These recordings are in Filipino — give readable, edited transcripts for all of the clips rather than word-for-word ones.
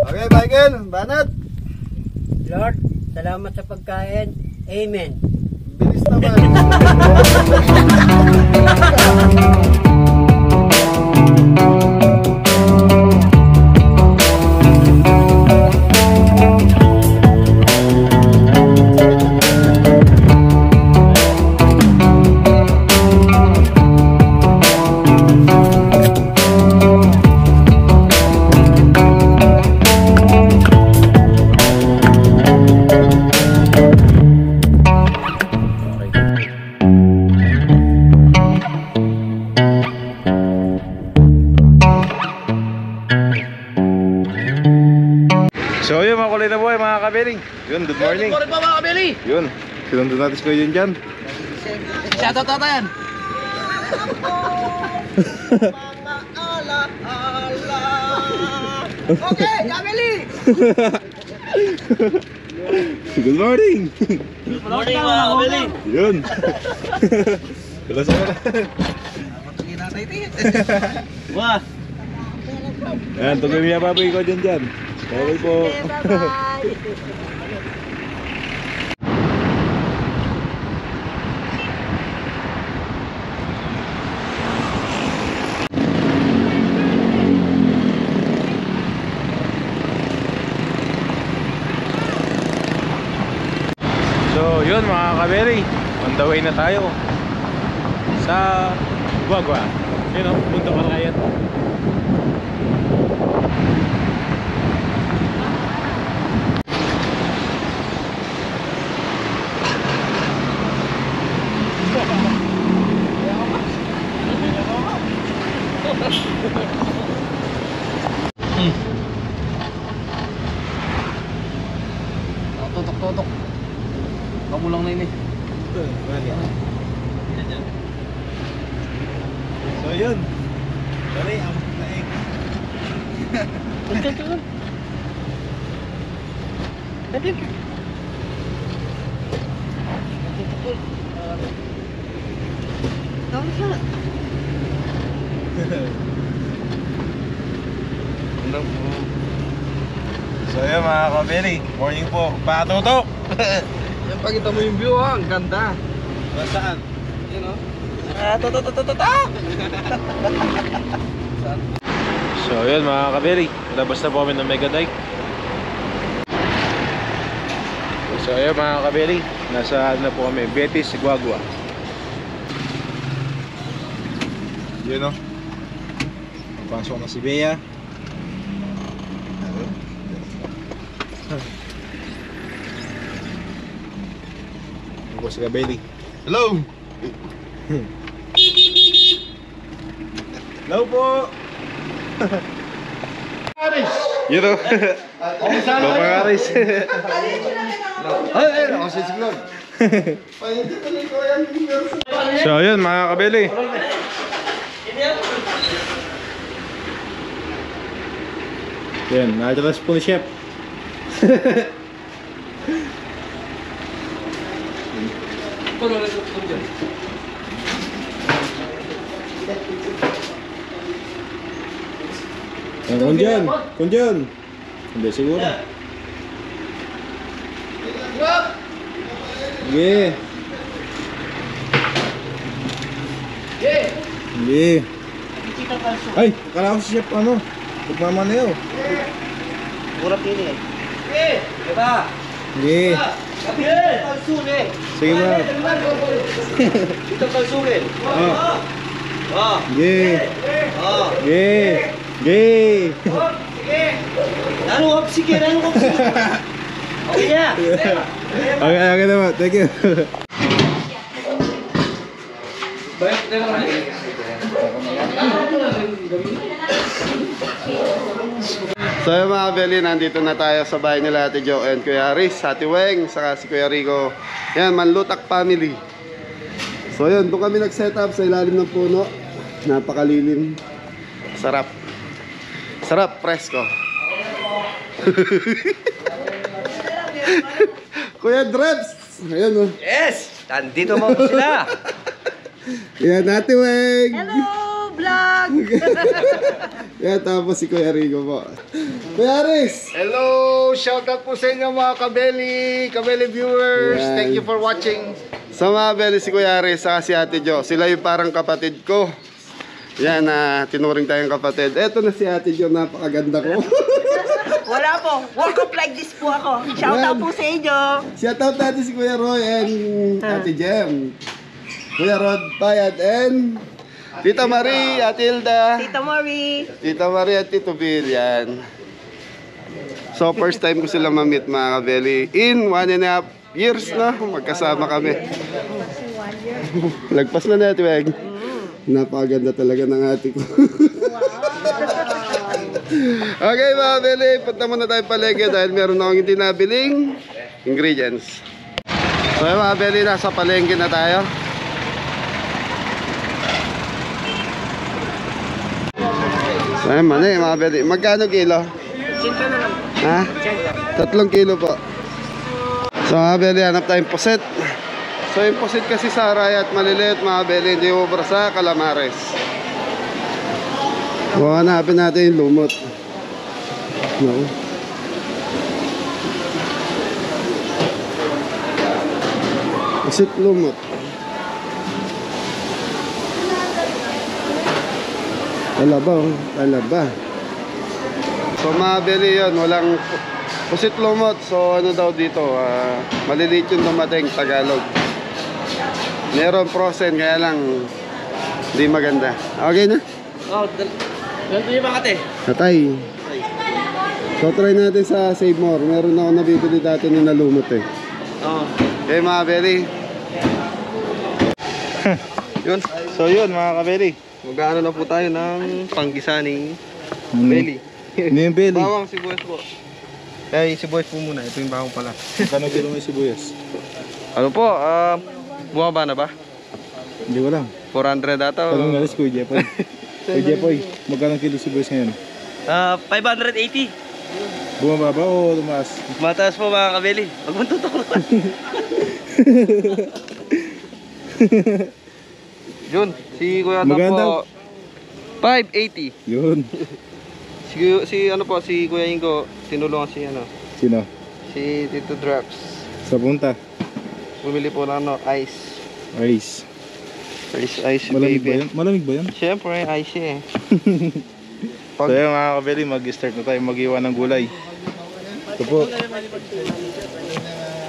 Okay, Michael, banat. Lord, salamat sa pagkain. Amen. Bilis naman. So yun, makulay na buhay mga kabeling. Yun, good morning. Good morning po mga kabili. Yun, sinunod natin si Kuya Jun dyan. Shoutout na tayo. Okay, kabili. Good morning. Good morning mga kabili. Yun. Kalas mo na. Wah. Yan, tuloy niya papoy ko dyan. Okay po. So yun mga kaberi, on the way na tayo sa Guagua. Yun o, punta pa na yan. Tutok-tutok. Kamu lang na ini. So yun. Sorry, ang naik. So yun mga kabeli, morning po. Patutok! Yan, pakita mo yung view ha, ang ganda. Saan? Yan o. So yun mga kabeli, labas na po kami ng Megadike. So yun mga kabeli, nasa na po kami, Betis, Guagua. Yun o, pasok na si Bea. Ako si Kabeli. Hello! Hello po! Aris! Yun o! Bapa Aris! Ay, ako si Siglog. So yun mga kabeli, yan, na-address po ni Chef. Kung dyan hindi siguro. Sige. Sige. Ay, akala ko si Chef ano, pagmama na yun. Kurap ini eh. Diba? Sige. Kalsunin. Sige ba? Ito kalsunin. Ah. Oh. Sige. Oh. Sige. Sige. Lalo up sige, lalo up sige. Okay na. Okay naman. Thank you. So yung mga kabeli, nandito na tayo sa bahay nila Ate Jo and Kuya Aris, Ate Weng, saka si Kuya Rico. Yan, Manlutak family. So yun, doon kami nag-set up sa ilalim ng puno. Napakalilim. Sarap. Sarap, presko. Kuya Drebs! Ayan o. Yes! Nandito mo sila. Yan, Ate Weng! Hello, vlog! Yan, tapos si Kuya Rico po. Kuya Aris! Hello! Shout out po sa inyo mga Kabeli viewers. Yan. Thank you for watching. Sa mga beli si Kuya Aris saka si Ate Jo. Sila yung parang kapatid ko. Yan, tinuring tayong kapatid. Eto na si Ate Jo, napakaganda ko. Wala po. Walk up like this po ako. Shout out po sa inyo. Shout out natin si Kuya Roy and Ate Jem. Kuya Rod Payat and Tita Marie, Ate Hilda. Tita Marie. Tita Marie at Tito Bill, yan. So first time ko sila ma-meet mga kabeli. In 1.5 years na, magkasama kami. Lagpas na natin, Weg. Napakaganda talaga ng ate ko. Okay mga kabeli, punta muna tayo palengke dahil meron akong hindi nabiling ingredients. So mga kabeli, nasa palengke na tayo. So ayun man mga kabeli, magkano kilo? Ha? 3 kilo po. So mga beli, hanap tayong puset. So yung puset kasi sa Arayat maliliit mga beli, hindi ubra sa Calamares. So hanapin natin yung lumot. No. Puset lumot. Alaba oh, alaba. So mga beli yun, walang pusit lumot. So ano daw dito, maliliit yung dumating, Tagalog. Meron frozen, kaya lang hindi maganda. Okay na? Oh, ganito yung mga ate. Natay. So try natin sa Save More. Meron ako nabibili dati na nalumot eh. Oh. Okay mga beli. Yun. So yun mga kabeli. Mag-ano na po tayo ng panggisaning Belly. Ano yung belly? bawang sibuyas po. Ay, sibuyas po muna. Ito yung bawang pala. Kano kilo may sibuyas? Ano po? Bumaba na ba? Hindi ko lang. 400 ata. Tanong nga si Kuya Jepoy. Kuya Jepoy, magkano kilo sibuyas ngayon? 580. Bumaba ba o tumaas? Mataas po mga kabeli. Huwag mong tutukan. Yun, si Kuya Tom Maganda. po 580. Yun. Si ano po, si Kuya Ingo tinulungan si ano, Sino? si Tito Drops. Sa punta. Bumili po ng ano, ice. Ice. Ice Malamig ba baby. yan? Malamig ba yan? Siyempre, ice eh. So yun mga kabeli, mag-start na tayo mag-iwan ng gulay. Ito po.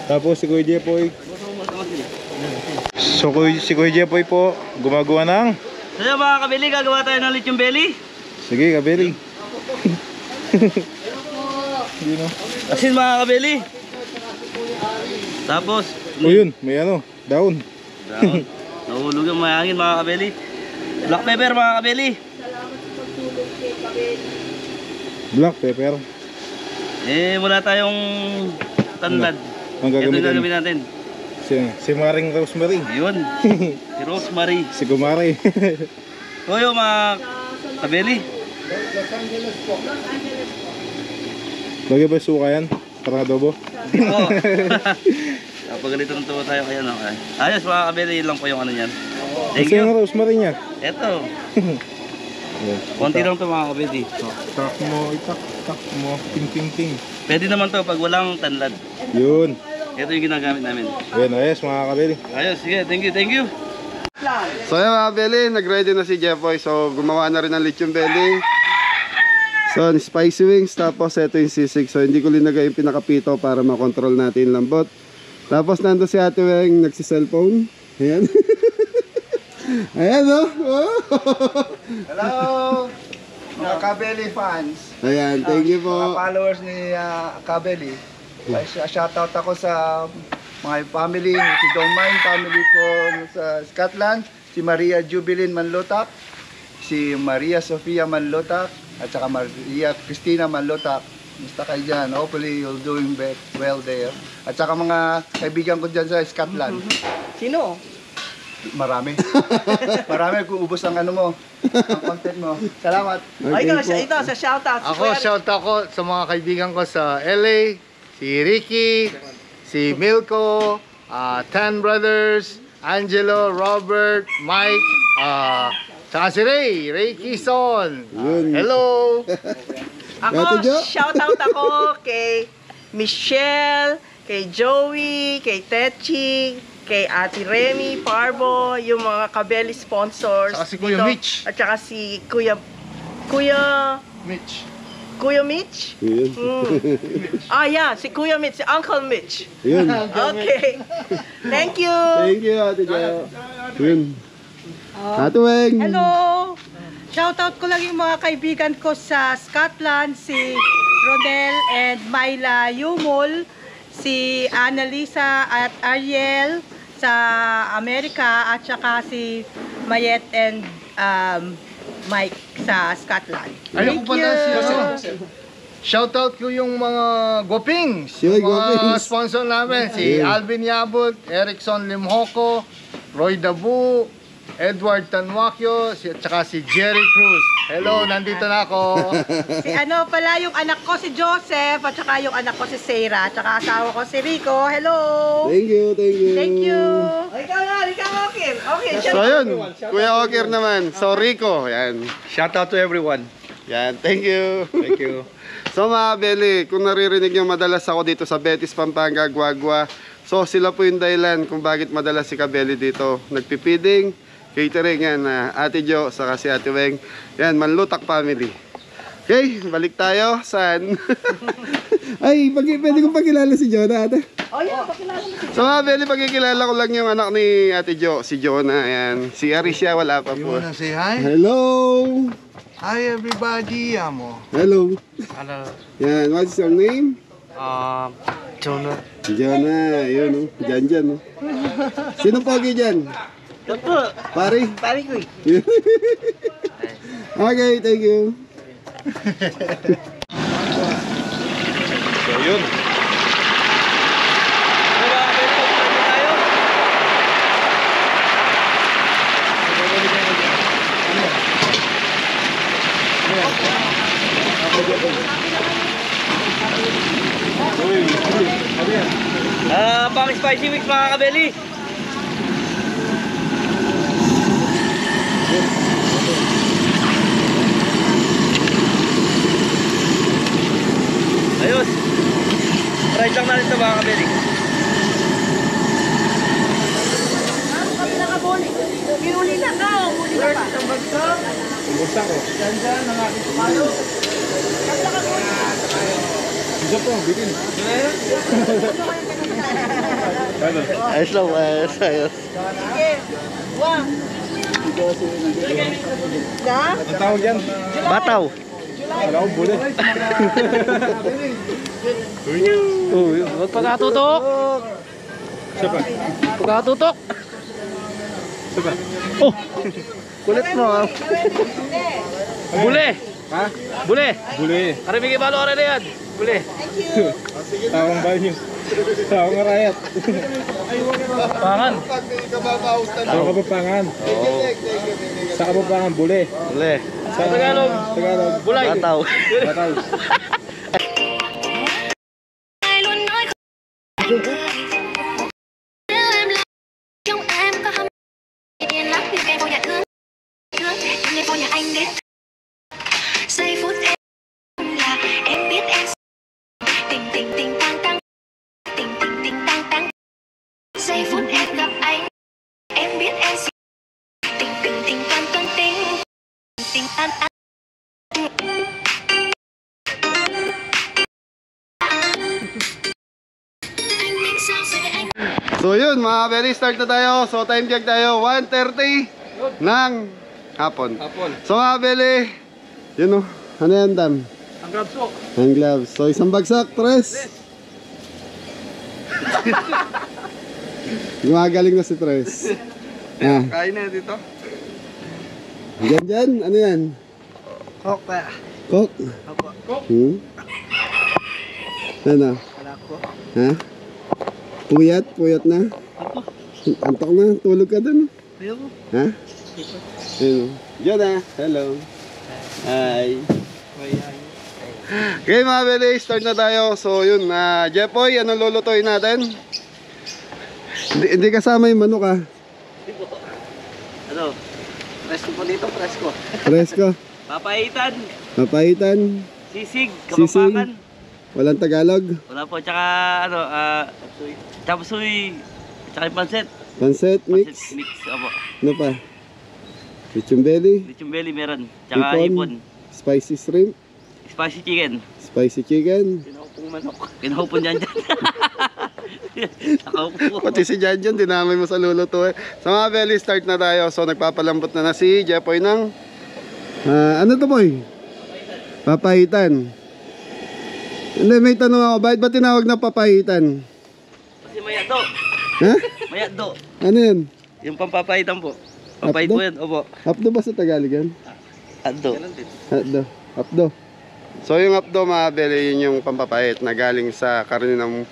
Tapos si Kuya Jepoy. So si Kuya Jepoy po, gumagawa ng... Kaya mga kabeli, gagawa tayo ng lechon belly. Sige kabeli. Yun o. Asin mga kabeli. Tapos, O yun, may ano, daon. nahulog yung mayangin mga kabeli. Black pepper mga kabeli. Black pepper. Wala tayong tanlad. Ang Ito yung gagamitin. gagawin natin. Si Maring Rosemary. Yun, si Rosemary. Si Gumare. Toyo mga kabeli. Lagay ba suka yan? Parang adobo? Oo. Kapag ganito ng tuwa tayo kaya no. Ayos mga kabeli, yun lang po yung ano yan. Thank Kasi yung you. Rosemary niya. Eto. Konti lang to mga kabeli. Tak mo, itak mo, ting ting ting. Pwede naman to pag walang tanlad. Yun. Ito yung ginagamit namin. Ayun, ayos mga kabeli. Ayos, sige. Thank you, thank you. So yun mga beli, nag-ready na si Jepoy. So gumawa na rin ng lechon belly. So spicy wings, tapos ito yung sisig. So hindi ko linagay yung pinakapito para makontrol natin yung lambot. Tapos nando si Ate Weng nagsi-cellphone. Ayan. Ayan oh. Hello! Mga Kabeli fans. Ayan, thank you Mga po. followers ni Kabeli. Shoutout ako sa mga family, si Domain family ko sa Scotland, si Maria Jubilin Manlotak, si Maria Sofia Manlotak, at saka Maria Cristina Manlotak. Musta kayo dyan? Hopefully you're doing well there. At saka mga kaibigan ko dyan sa Scotland. Sino? Marami. Marami kung ubos ang ano mo, ang content mo. Salamat. Okay, ito, sa shoutout. Ako, shout out ko sa mga kaibigan ko sa LA, si Ricky, si Milko, Tan Brothers, Angelo, Robert, Mike, saka si Ray Kison. Yun. Hello! Ate Jo? Ako, shoutout ako kay Michelle, kay Joey, kay Techi, kay Ate Remy Parbo, yung mga Kabeli sponsors. Saka si Kuya dito. Mitch. At saka si Kuya Mitch. Mitch? Yun. Yeah, si Kuya Mitch, si Uncle Mitch. Yun. Okay. Thank you. Thank you, Ate Jo. Yun. Ate Weng. Hello! Shoutout ko lang yung mga kaibigan ko sa Scotland, si Ronel and Myla Yumol, si Annalisa at Ariel sa Amerika, at saka si Mayet and Mike sa Scotland. Ayun ko pala shoutout ko yung mga Gopings, Yung yung mga Gopings. sponsor namin, si Yeah. Alvin Yabut, Erickson Limhoco, Roy Dabu, Edward Tanwakyo, at saka si Jerry Cruz. Hello, nandito na ako. Si ano pala yung anak ko, si Joseph, at saka yung anak ko si Sarah, at saka asawa ko si Rico. Hello! Thank you, thank you. Thank you! Ikaw, okay. Okay, So yun, Kuya Oker naman. So Rico, yan. Shout out to everyone. Yan, thank you. Thank you. So mga Beli, kung naririnig nyo madalas ako dito sa Betis, Pampanga, Guagua. So sila po yung dahilan kung bakit madalas si Kabeli dito. Nagpipiding, catering yan, Ate Jo, saka si Ate Weng. Yan, Manlutak family. Okay, balik tayo. Saan? Ay, pwede kong pakilala si Jonah, ate. Oh, yeah, pakilala mo. So mga Beli, pagkikilala ko lang yung anak ni Ate Jo, si Jonah. Yan. Si Arisha, wala pa po. say hi? Hello! Hi everybody, amo. Hello. Hello. Yan, what's your name? Jonah. Jonah, yun, oh. Dyan, oh. Sino pogi dyan? Opo, Pari? pari ko eh. Okay, thank you. So yun. Pang spicy mix mga kabeli. Ayos. Try lang natin ito mga kabeli. Pinuli na ka, huli na pa. Ayos lang, ayos. Ang tawag yan? Bataw. Wala akong buli. Huwag pagkatutok. Isa pa. Pagkatutok. Isa pa. Kulit mo. Bule. Ha? Bule. Buli. Karibigay balo oras na yan. Bule. Tawang banyo. Tawang arayat. Pangan. Sa Kapapangan. Sa Kapapangan, buli. Uli. Sa Tagalog. Tagalog. Bulay. Bataw. Bataw. Trong em có hâm yên lắm nhưng em vô nhà thương nhưng em vô nhà anh đến giây phút em là em biết em tình tình tình tăng tăng tình tình tình tăng tăng giây phút em gặp anh em biết em tình tình tình tăng tăng tình tình tan tan. Anh biết sao rồi anh. So yun, mga Beli, start na tayo. So time check tayo, 1:30 ng hapon. So mga Beli, yun o. Ano yan, Dam? Ang gloves po. Hand gloves. So isang bagsak, Tres. Gumagaling na si Tres. Kain na dito. Dyan, ano yan? Coke pa. Coke? Ano? Wala ko. Ha? Puyat na? Antok na, tulog ka dun. Ha? Ayun. Jonah, hello. Hi. Okay mga beli, start na tayo. So yun, Jepoy, anong lulutuin natin? Hindi kasama yung manok ah. Ano? Presko po dito, presko. Presko. Papaitan, Mapaitan. sisig, Sisig. kapapakan. Walang Tagalog. Wala po, tsaka ano, chapsuy, tsaka yung pansit. Pansit mix. Pansit mix, opo. Ano pa? Lechon belly. Lechon belly meron, tsaka hipon. Spicy shrimp. Spicy chicken. Spicy chicken. Kinahupong manok. Kinahupong dyan dyan. Nakaupo. Pati si Janjan, dinamay mo sa lulutuin. So mga belly, start na tayo. So nagpapalambot na si Jepoy ng ano to boy? Papahitan. Hindi, may tanong ako, bakit ba tinawag na papahitan? Kasi mayado. Ha? Mayado. Ano yun? Yung pampapaitan po. Papait Hapdo? po yan, opo. Hapdo ba sa Tagalog yan? Ado. Hapdo. Hapdo. So yung hapdo mga belly, yun yung pampapait na galing sa karne ng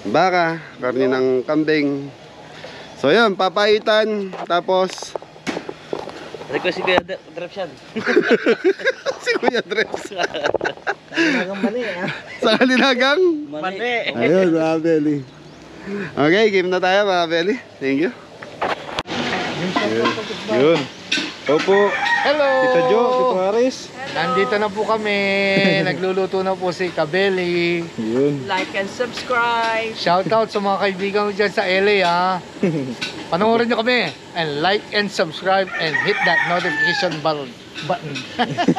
baka, karne ng kambing. So yun, papahitan. Tapos Request si Kuya Drepsyan. si Kuya Dreps. Talagang mali ah. Sa kalinagang? Mani. Ayun, mga belly. Okay, game na tayo mga belly. Thank you. Yun. Opo. Hello! Tita Jo, Tito Aris. Nandito na po kami. Nagluluto na po si Kabeli. Yun. Like and subscribe. Shout out sa mga kaibigan ko dyan sa LA ha. Panoorin nyo kami. And like and subscribe and hit that notification button.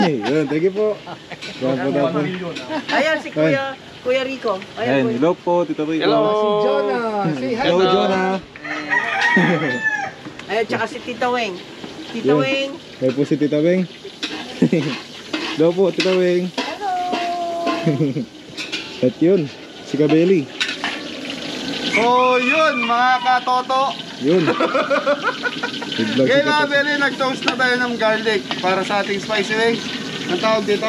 Yun, thank you po. Dapo. Ayan si Kuya Rico. Ayan, Kuya. Hello po, Tito Rico. Hello! Si Jonah. Say hi. Hello, Jonah. Ayan, tsaka si Tita Weng. Tita Yun. Weng. Hello po si Tita Weng. Hello po, Tita Weng. Hello! At yun, si Kabeli. So yun, mga katoto. Yun. Okay mga Beli, nag-toast na tayo ng garlic para sa ating spicy wings. Ang tawag dito?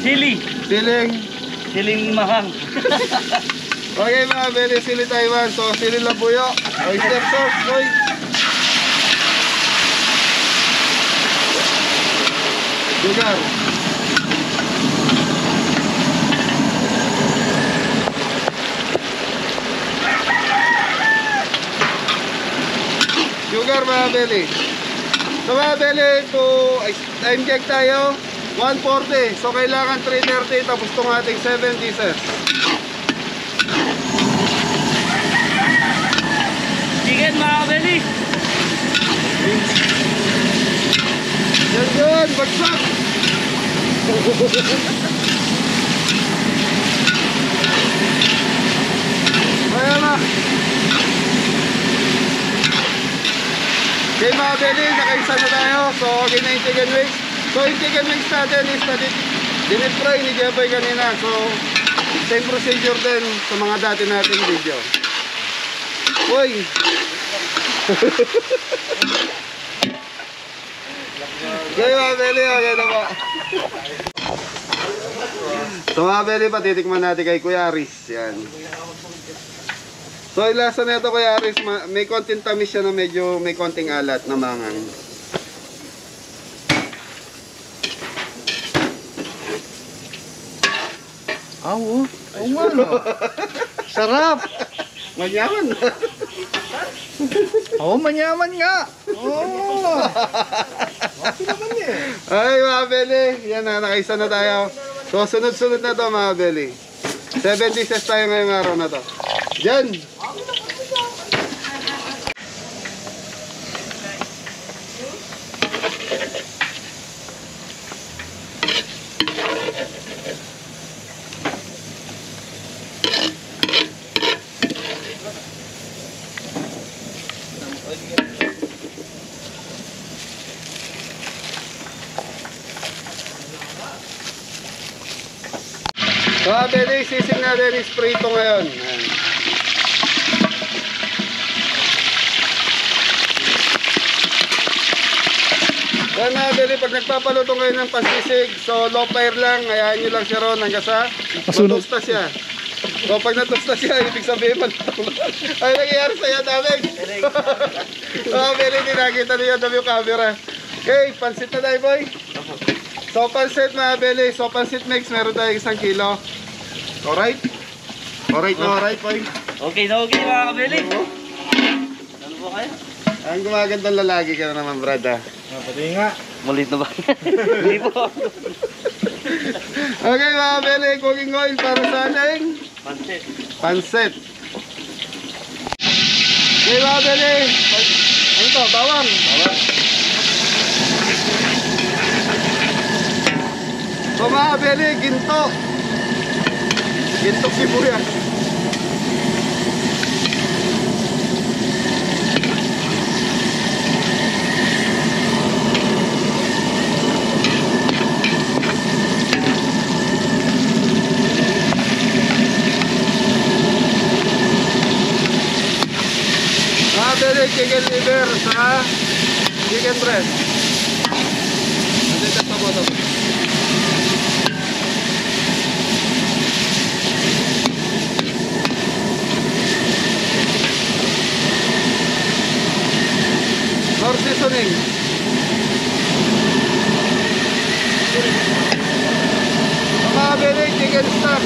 Sili. Siling. Siling mahang. Okay mga Beli, sili Taiwan. So sili labuyo, oyster sauce, soy. Sugar. Sugar mga Beli. So mga Beli, time check tayo 140. So kailangan 330 tapos itong ating 7 pieces. Chicken mga belly. Yan, bagsak. Ayan na. Okay mga Beli, nakaisa na tayo. So okay na yung chicken wings. So yung chicken wings natin is dinip-fry ni Jepoy kanina. So same procedure din sa mga dati nating video. Uy! Okay mga Beli, okay na ba? So mga Beli, patitikman natin kay Kuya Aris. Yan. So yung lasa na ito Kuya Aris, may konting tamis siya na medyo may konting alat na mangang. Oo. Oo nga no. Sarap. Manyaman. Oo, manyaman nga. Oo. Okay naman eh. Ay mga Beli, yan na, nakaisa na tayo. So sunod-sunod na to mga Beli. 7 dishes tayo ngayong araw na to. Diyan! So mga Beli, sisig natin is prito ngayon. Ayan. Yan mga Beli, pag nagpapaluto ngayon ng pasisig, so low fire lang, hayaan nyo lang siya ron hanggang sa matusta siya. So pag natusta siya, ibig sabihin malutong na. Ay, nangyayari sa'yo, daming. Beli, hindi nakita niya yung camera. Okay, pansit na tayo, boy. So pansit mga Beli. So pansit mix, meron tayo 1 kilo. Alright? Alright na alright, boy. Okay na okay mga kabili. Ano po kayo? Ang gumagandang lalaki ka na naman, brad, ha? Pati nga. Malit na ba? Hindi po. Okay, mga Beli, cooking oil para sa ating Pansit. pansit. Okay, mga Beli. Ano to? Bawang. Bawang. So, mga Beli, ginto. Gintok sibuyas. Beli chicken liver sa chicken breast. Nandiyan sa bottom. More seasoning. Mga Beli chicken stock.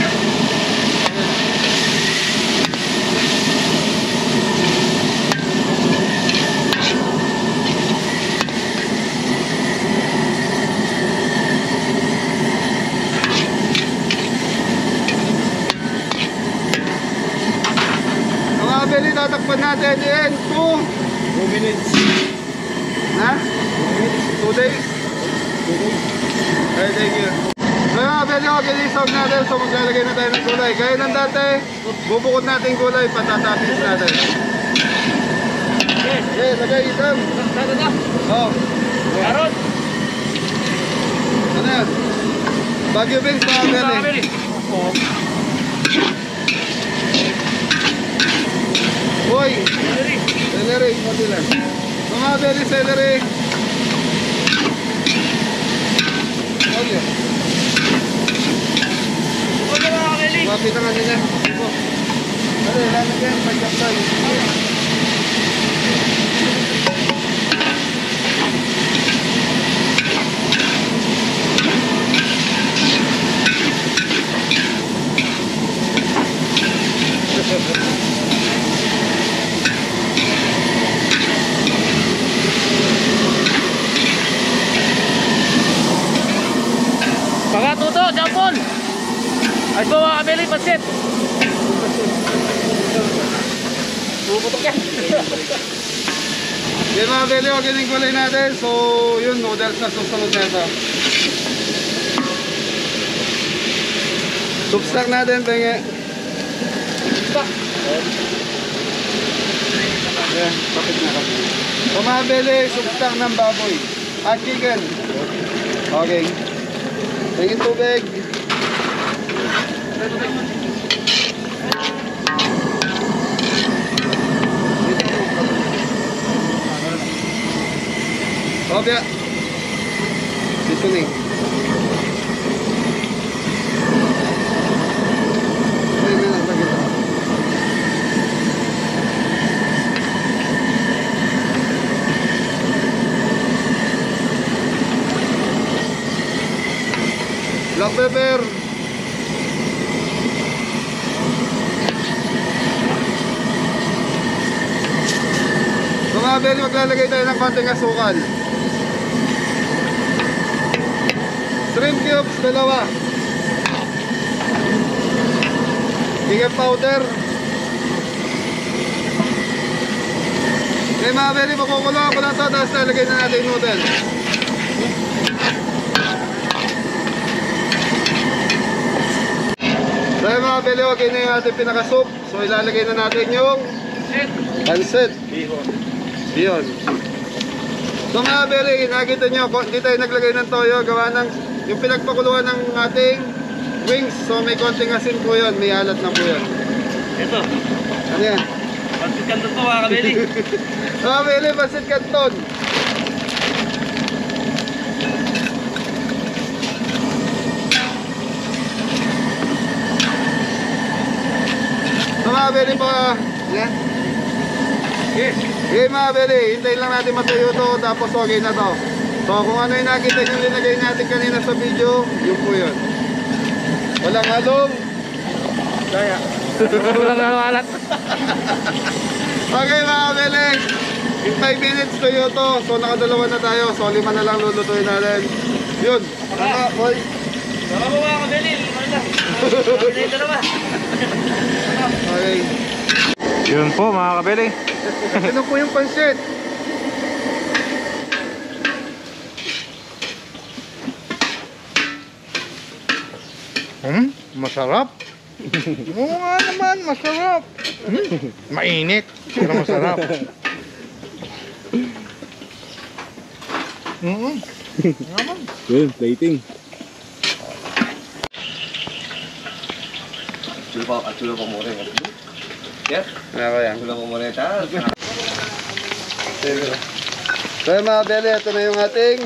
Beli, tatakpan natin in 2 minutes. Ha? 2 days? 2 days. Okay, thank you. So mga Beli, ginisog natin. So maglalagay na tayo ng gulay. Gaya ng dati, bubukod natin gulay, patatapis natin. Okay, lagay itam. Oh. Karot. Ano yan? Baguio beans, mga Beli. Boy, celery, pati lang. Mga Beli, celery. Okay. Mapit ang kanina. Ano, lalagyan, pagkaktan. Pagkatuto, jampon! Ay po mga kabili, pansit! Puputok yan! Yan mga Beli, okay yung gulay natin. So, yun, noodles na susunod na ito. Soup stock natin, penge. Ayan, kapit na kapit. So mga Beli, soup stock ng baboy. At chicken. Okay. Tingin tubig. Obya. Seasoning. Ay, may nagtagit ako. Black pepper. So mga Beli, maglalagay tayo ng konting asukal. Shrimp cubes, 2. Chicken powder. Okay mga Beli, makukuloan ko lang ito. Tapos nalagay na natin yung noodle. So mga Beli, okay na yung ating pinaka-soup. So ilalagay na natin yung pansit. Bihon. So mga Beli, nakita nyo, hindi tayo naglagay ng toyo. Gawa ng yung pinagpakuluan ng ating wings. So may konting asin po yun. May alat na po yun. Ito. Ano yan? Pansit kanton po mga kabili. Mga Beli, pansit kanton. mga beli pa. Yan. Okay mga beli, hintayin lang natin matuyo to, tapos okay na to. So kung ano yung nakita yung linagay natin kanina sa video, yun po yun. Walang halong. Kaya. Walang alat. Okay mga beli, in 5 minutes tuyo to. So nakadalawa na tayo, so 5 na lang lulutuin natin. Yun, tama boy. Tama mo mga kabeli, lima na. Ito naman. Okay. Yun po mga kabeli. Ano po yung pansit? Masarap. Oo nga naman, masarap. Mainit, pero masarap. Yun, plating. Chulo pa muna yun. Yeah? Ano yan? Chulo pa muna yun. So mga beli, ito na yung ating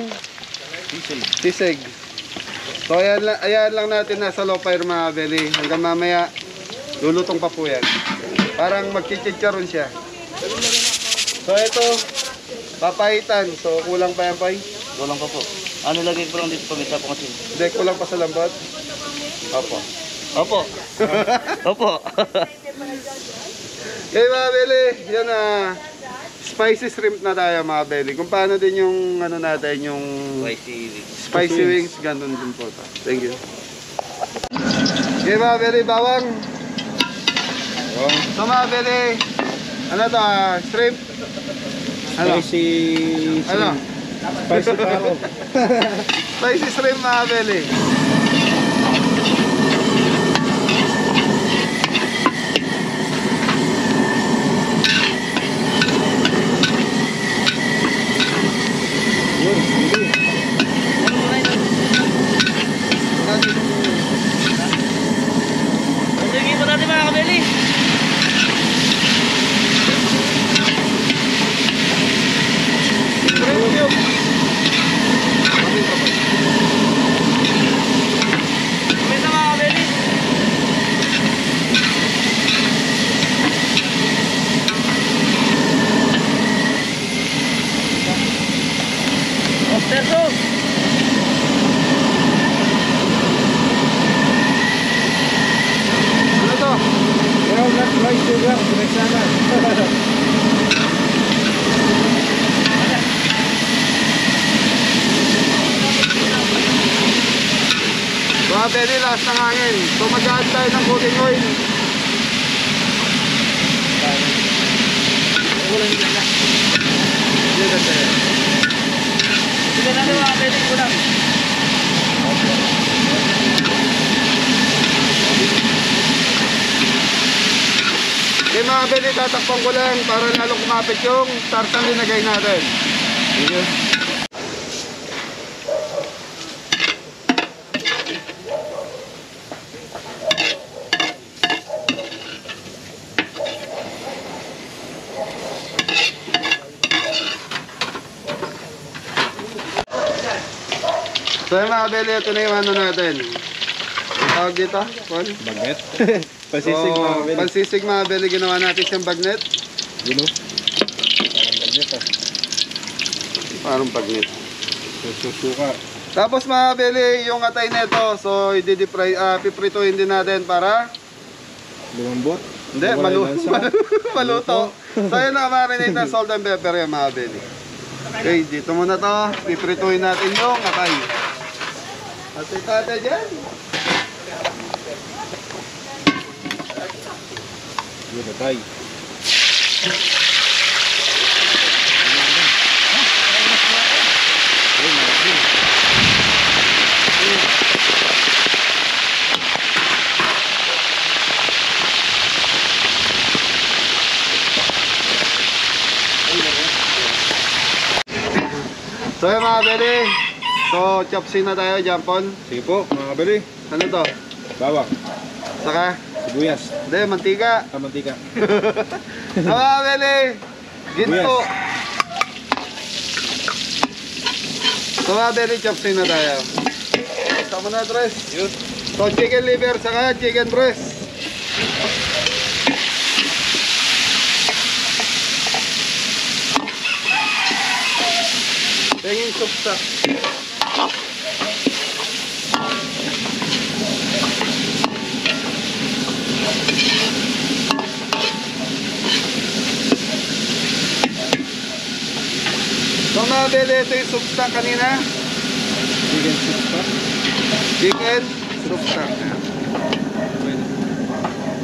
sisig. So ayan lang natin nasa low fire mga beli. Hanggang mamaya, lulutong pa po yan. Parang magchichicharon siya. So ito, papahitan. So kulang pa yan, Pay? Walang pa po. Ano lagay ko lang dito pamisa po kasi? Hindi, kulang pa sa lambot? Opo. Opo. Opo. Okay mga beli, yan na. Spicy shrimp na tayo mga beli. Kung paano din yung ano natin, yung spicy wings, ganun din po to. Thank you. Okay mga beli, bawang. So mga beli, ano to, shrimp? Ano? Spicy Ano? Spicy paro. Spicy shrimp mga beli. Sige po natin mga kabeli. Kumita mga kabeli. Oyster sauce. Ano to? Pero not rice sugar, pinagsama. Mga beli, lakas ng hangin. So mag-add tayo ng cooking oil. Sige natin mga kabeli ko lang. Okay mga beli, tatakpan ko lang para lalo kumapit yung tartan linagay natin. Thank you. So yung mga beli, ito na yung ano natin. Ang tawag dito? Juan? Bagnet. Pasisig So, mga kabeli. pansisig mga beli, ginawa natin siyang bagnet. Yun o. Parang bagnet ah. Parang bagnet. Susuka. Tapos mga beli, yung atay nito, so piprituhin din natin para Lumambot. hindi, maluto. So yun naka-marinate ng salt and pepper yung mga beli. Okay, dito muna to. Piprituhin natin yung atay. Atay dyan. Yun na tayo. So yun mga beli. So chopsin na tayo, Jampon. Sige po mga kabeli. Ano to? Bawang. Saka? Sibuyas. Hindi, mantika. Mantika. So mga beli, ginto. So mga beli, chopsin na tayo. Sama na dress. So chicken liver, saka chicken breast. Tingin soup stock. So mga bele, ito yung soup stock kanina. Chicken soup stock. Chicken soup stock.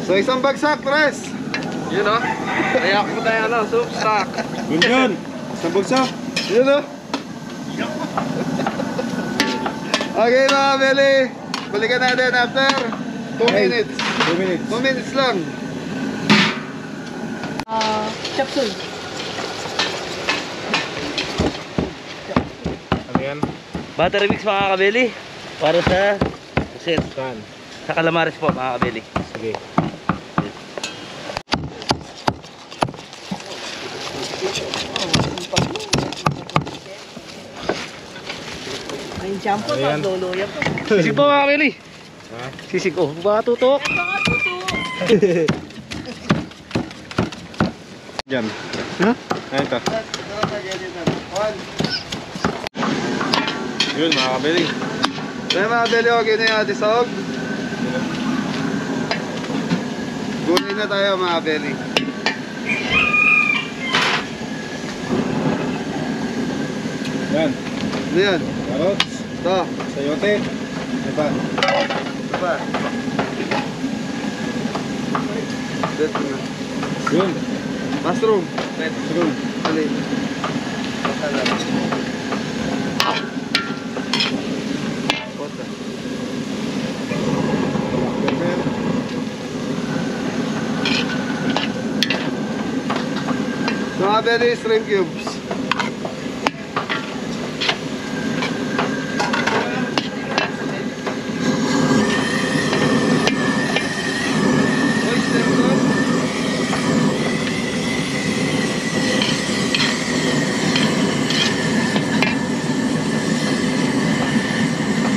So isang bagsak, Tres. Yun o. Kaya ako tayo ano, soup stock. Yun. Isang bagsak. Yun o. Okay mga bele, balikan natin after 2 minutes. 2 minutes. 2 minutes lang. Chop suey. Ano yan? Battery mix mga kabeli. Para sa set. Saan? Sa calamares po mga kabeli. Sige. Ay, jump po, Ano yan? magluluya po. Sisig po mga kabeli. Ha? Sisig ko. Baka tutok. Diyan. Ha? Ayun to. Yun mga kabeli. Kaya mga bele, okay na yung ating sahog. Gulay na tayo mga bele. Yan. Ano yan? Carrots. Ito. Sayote. Ano pa? Ito pa. Ito na. Yun. Mushroom. Mushroom. Alin. Masala. Kota. Pepper. So mga bele, shrimp cubes. Oyster sauce.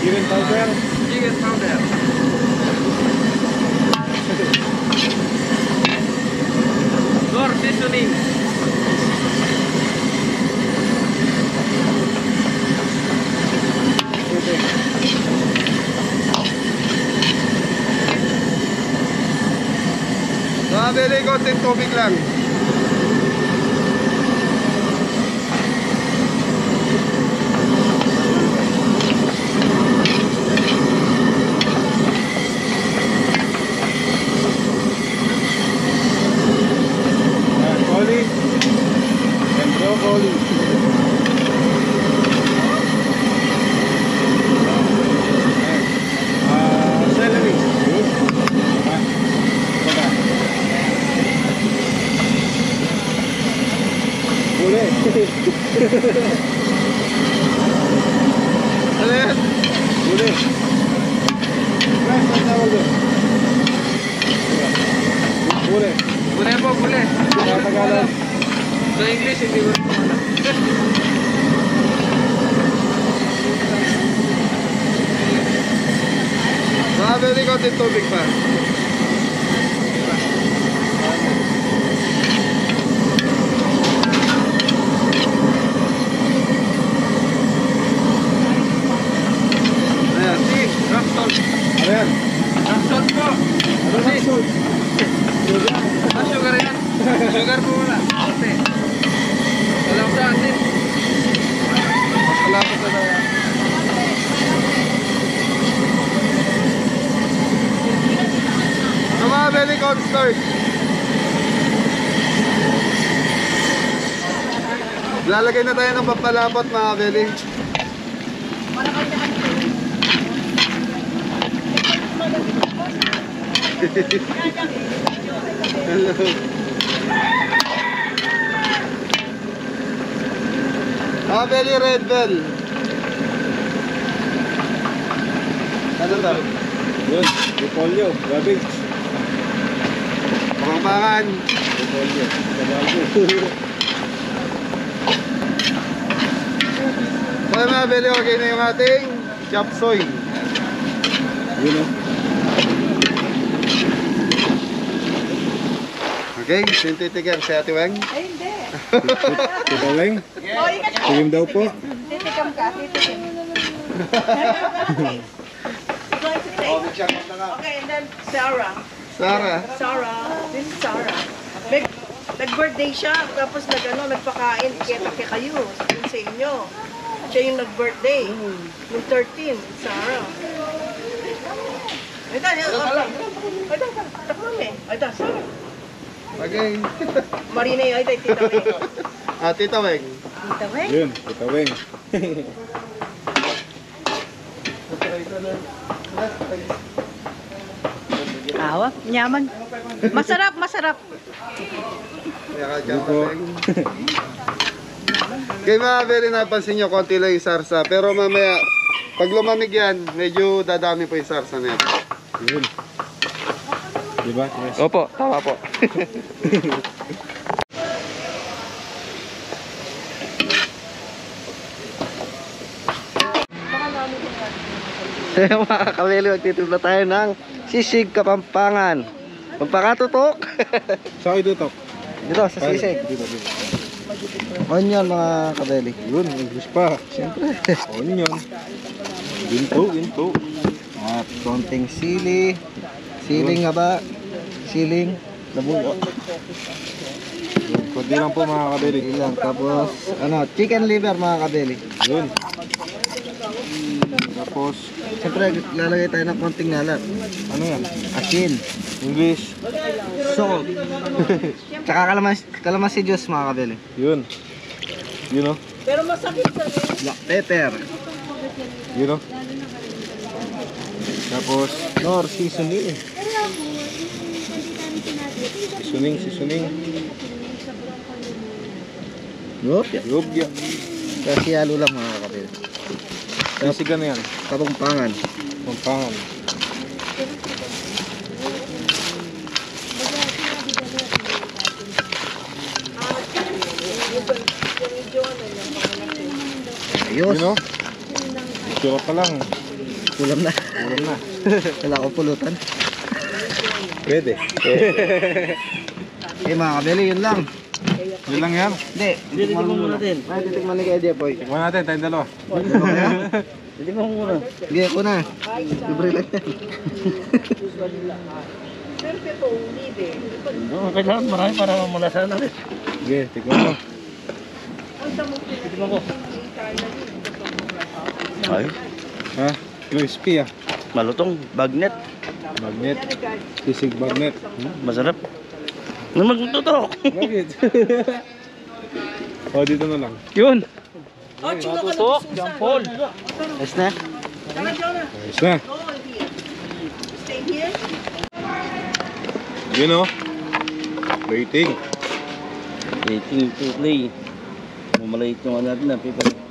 Chicken powder. Chicken powder. Door seasoning. Mga bele, konting tubig lang. Broccoli. And broccoli. Celery. Good. Boleh. Ano yan? Boleh. Rice and towel doon. Boleh. Boleh po, boleh. Sa Tagalog. Sa English, hindi ko rin alam. Mga bele, konting tubig pa. Ayan. Rock salt. Ano yan? Rock salt po. Ano ba salt? Ah, sugar yan. Sugar po wala. Ate. Walang sa atin. Malapit na tayo. So mga bele, cornstarch. Lalagay na tayo ng pampalapot mga bele. Hello. Mga bele, red bell. Ano to? Yun. Repolyo. Cabbage. Pangpangan. Repolyo. Tagalog. So mga bele, okay na yung ating chop suey. Yun o. Okay, sintitiker si Ate Weng. Ay, hindi. Tita Weng. Oh, Tingin daw po. Hindi, ka, titikim. Going to taste. Okay, and then Sarah. This is Sarah. Nag-birthday siya, tapos nagpakain, kaya kayo, yun sa inyo. Siya yung nag-birthday. Yung 13, Sarah. Ito, takman eh. Ito, Sarah. Okay. Marina yun, ito, Tita May. Tita Weng. Tita May? Yun, Tita Weng. Awa, nyaman. Masarap, masarap. Kaya mga kabeli, napansin nyo, konti lang yung sarsa. Pero mamaya, pag lumamig yan, medyo dadami po yung sarsa na yan. Yun. Diba? Yes. Opo, tama po. Mga kabeli, magtitimpla tayo ng sisig Kapampangan. Magpakatutok. Saan kayo tutok? Dito, sa sisig. Dito. Onion mga kabeli. Yun, English pa. Siyempre. Onion. Ginto. At konting sili. Siling nga ba? Siling. Labugo. Kundi lang po mga kabeli. Ilang. Tapos, chicken liver mga kabeli. Yun. Tapos, Siyempre, lalagay tayo ng konting ngalat. ano yan? Asin. English. Salt. Tsaka kalamansi juice mga kabeli. Yun. Yun o. Pero masakit sa Black pepper. Yun o. Tapos, Nor seasoning. seasoning. Yup. Yubya. Kasi halo lang mga kabeli. Sisigan na yan. Kapampangan. Pampangan. Ayos. Yun o. Sura pa lang. Ulam na. Ulam na. Wala ko pulutan. Pwede. Mga kabeli, yun lang. Yun lang yan. Hindi, titikman muna natin. Ay, titikman ni Kuya Jepoy. Tikman natin, tayong dalawa. Titikman mo muna. Hindi ako na. Libre lang yan. Kailangan marami para mamulasan natin. Sige, tikman mo. Ay, Ha? Crispy ah. malutong, bagnet. Magnet. Sisig magnet. Masarap. Magtutok. Bakit? O, dito na lang. Yun. Tutok, jampol. Ayos na. Ayos na. Stay here. Yun o. Waiting. Waiting to play. Mamalait yung ano natin na paper.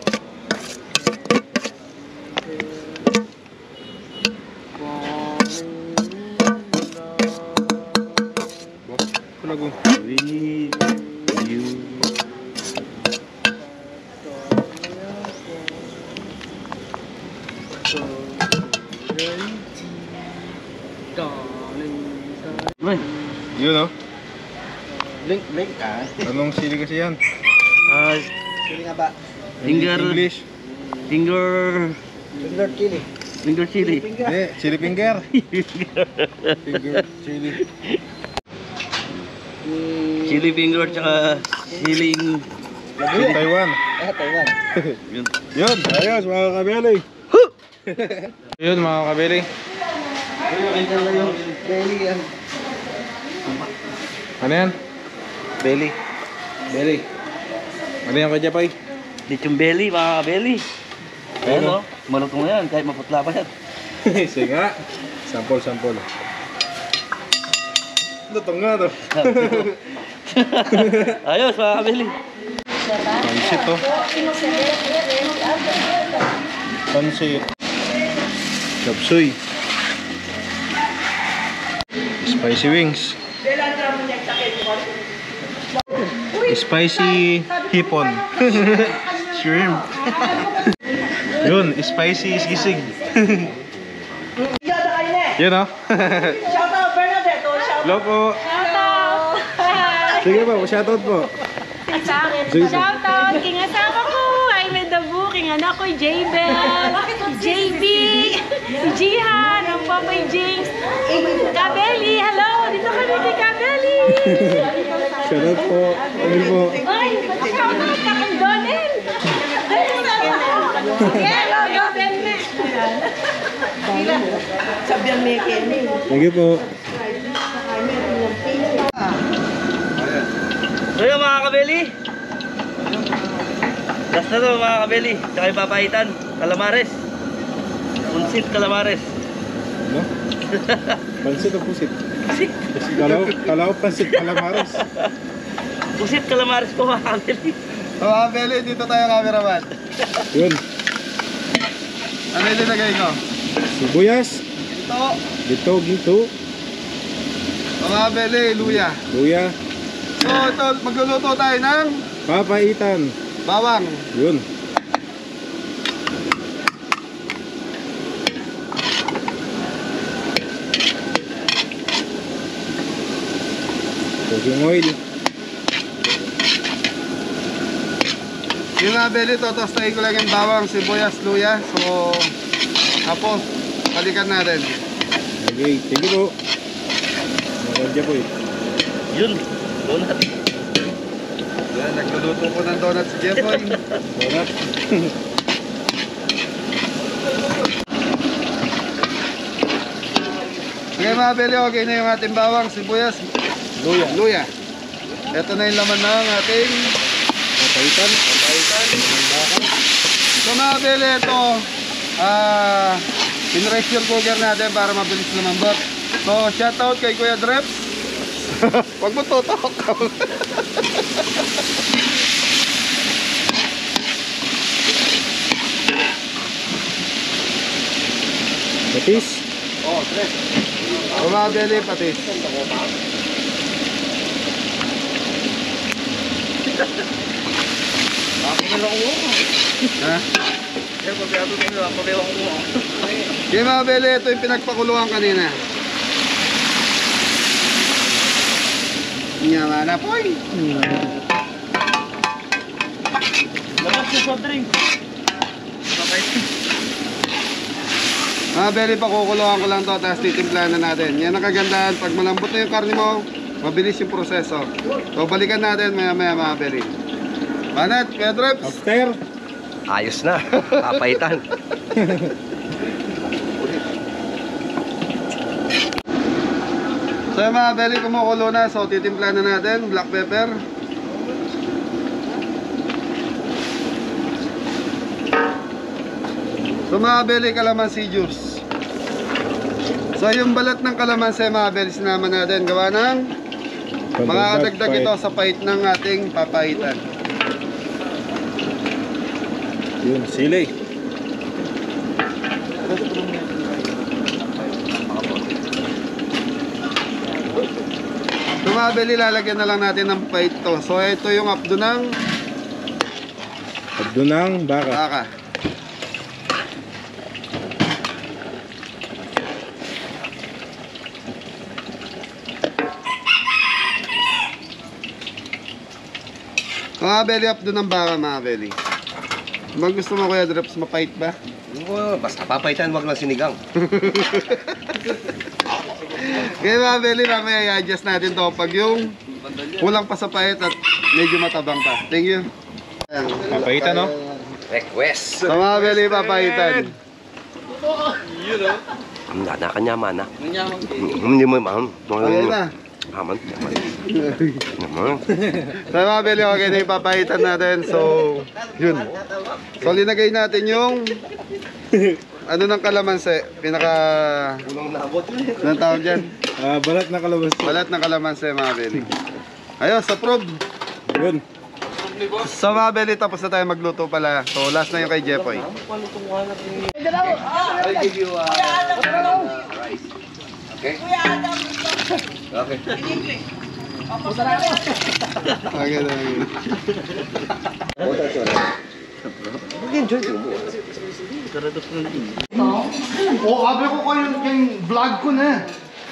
Pulago. With you. Uy, Yun o. Blink Anong sili kasi yan? Sili nga ba? finger, English. finger Finger chili. chili. Hindi, chili finger. Finger chili. Chili finger tsaka siling. Chili Taiwan. Taiwan. Yun. Yun, ayos mga kabeli. Yun mga kabeli. Belly yan. Ano yan? Belly. Belly. Ano yan kaya Pay? Lechong belly, mga belly. Ayan o, malutong na yan, kahit maputla pa yan. Sige nga. Sample. Lutong nga to. Ayos, mga belly. Pansit to. Pansit. Chopsuy. Spicy wings. Spicy hipon. Shrimp. Yun, spicy sisig. Yun o. Shout out Bernadette. Hello po. Sige po, shoutout po. Shoutout, king asawa ko, ay may dabu, king aking anak ko, J-Bel, JB, Jihan, ang Papay James, Kabeli, hello! Dito kami kay Kabeli! Shoutout po. Ano po? Ay, shoutout ka kang Donel! Hello, Donel! Sabihan may Kenny. Thank you po. So yun mga kabeli. Last na to mga kabeli. Tsaka yung papaitan. Calamares. Punsit calamares. Ano? Pansit o pusit? Kalaw pansit calamares. Punsit calamares po mga kabeli. So mga Beli, dito tayo cameraman. Yun. Ano yung linagay ko? Sibuyas. Ito. Dito, ginto. So mga Beli, luya. Luya. So ito, magluluto tayo ng Papaitan. bawang. Yun. Cooking oil. Yung mga Beli, totostahin ko lang yung bawang, sibuyas, luya. So, tapos, balikan natin. Okay, thank you po. Maradya po eh. Yun. Donut. Yan, nagluluto ko ng donut si Jeffoy. Donut. Okay mga Beli, okay na yung ating bawang, sibuyas, luya. Ito na yung laman ng ating Papaitan. So mga Beli, ito in-pressure cooker natin para mabilis lumambot. So shoutout kay Kuya Dreps. Huwag mo tutok. Patis. Oh, tres. So mga Beli, patis. Ha? Okay mga Beli, ito yung pinagpakuluan kanina. Nyama na po eh. Labas yung soft drink. Mga Beli, pakukuluan ko lang to, tapos titimplahan na natin. Yan ang kagandahan, pag malambot na yung karne mo, mabilis yung proseso. So balikan natin maya maya mga Beli. Manat, Kuya Dreps. After. Ayos na. Papaitan. So yung mga Beli, kumukulo na. So titimplahan na natin, black pepper. So mga Beli, kalamansi juice. So yung balat ng kalamansi mga Beli, sinama natin. Gawa ng makakadagdag ito sa pait ng ating papaitan. Yun, sili. So mga Beli, lalagyan na lang natin ng pait to. So ito yung abdo ng Baka. baka. Mga Beli, abdo ng baka mga Beli. Mag gusto mo Kuya Dreps, mapait ba? Basta papaitan, wag lang sinigang. Kaya mga Beli, mamaya i-adjust natin to pag yung kulang pa sa pait at medyo matabang pa. Thank you. Papaitan, no? Request. Sa mga Beli, papaitan. Nada ka nyaman na. Hindi mo mahal. Okay na. Aman. Naman. Sa mga Beli, okay na ipapaitan natin. So, yun. So, linagay natin yung ano ng kalamansi. Pinaka... Anong tawag dyan? Balat na kalamansi. Balat ng kalamansi, mga Beli. Ayos, approve. Yun. So mga Beli, tapos na tayo magluto pala. So last na yung kay Jeffoy. I'll give you rice. Okay? Okay. Okay na. Oh, abi ko yung vlog ko na.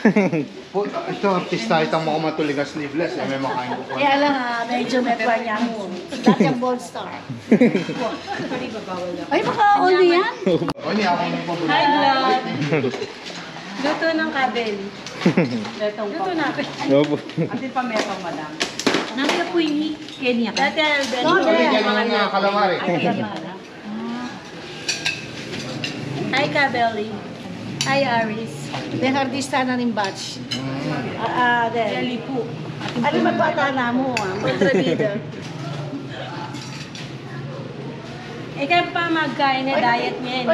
Ito, artista itang mga matulig na sleeveless. May makain ko pa. Kaya lang medyo metwa niya mo. Dati ang Bold Star. Ay, baka only yan. O, hindi ako nang pabulit. Hi, vlog! Luto ng kabel. Luto natin. Opo. Atin pa meron, madam. Nasa po yung Kenya ka. Dati Albert. Bigyan mo ng calamari. Hi, Kabeli. Hi, Aris. Then artista na rin batch. Deli po. Ano mapata na mo? Kontrabida. Ikaw pa magkain na diet niya.